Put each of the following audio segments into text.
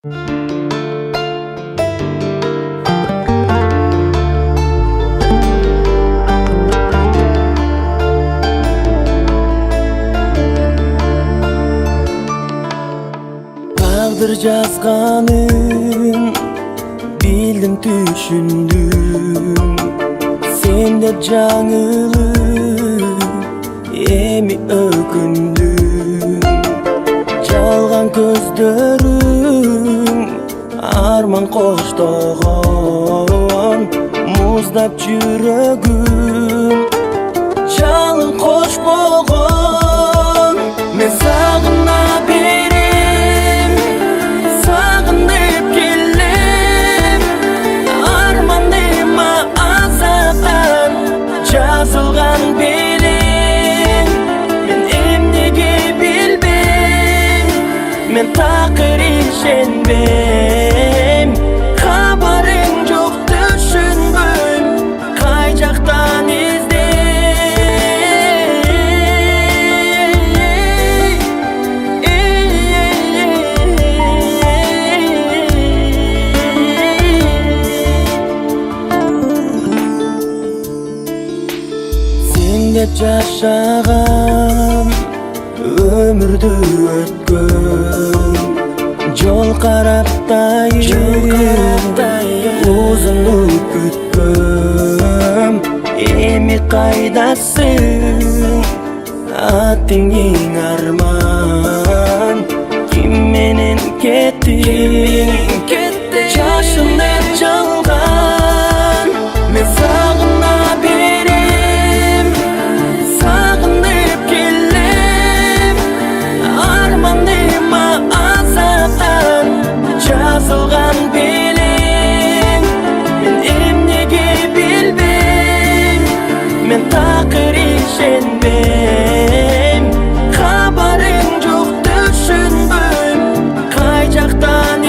Taqdir жазғанын bildim, түшүндүм. Sen de жаңылып, эми өкүндүм. Жалган көздөрүң арман коштогон, муздап жүрөгүм жалын кош болгон. Мен сагына берем, сагынып келем, арманыма азаптан жазылган белең. Мен эмнеге билбейм, мен такыр ишенбейм. Кабарың жок, түшүнбөйм, кай жактан деп жашаган, өмүрдү өткөн, жол караптай узунуп күткөм. Эми кайдасың, атыңың арман, ким менен кеттиң? Жашымды жалган, мен сагына берем, сагынып келем, арманыма азаптан жазылган белең. Мен эмнеге билбейм, мен такыр ишенбейм. Кабарың жок, түшүнбөйм, кай жактан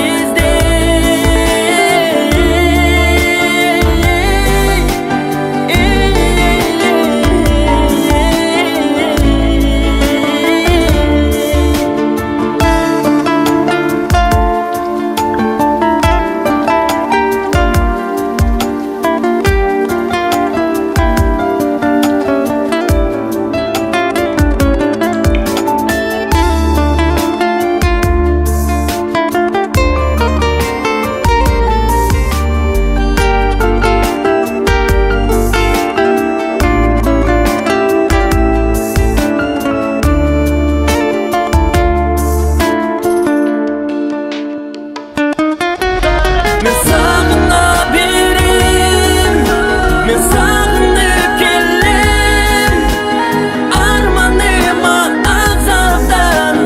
мен сагына берем, мен сагынып келем, арманыма азаптан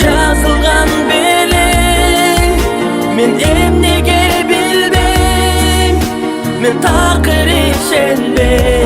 жазылган белең. Мен эмнеге билбейм, мен такыр ишенбейм.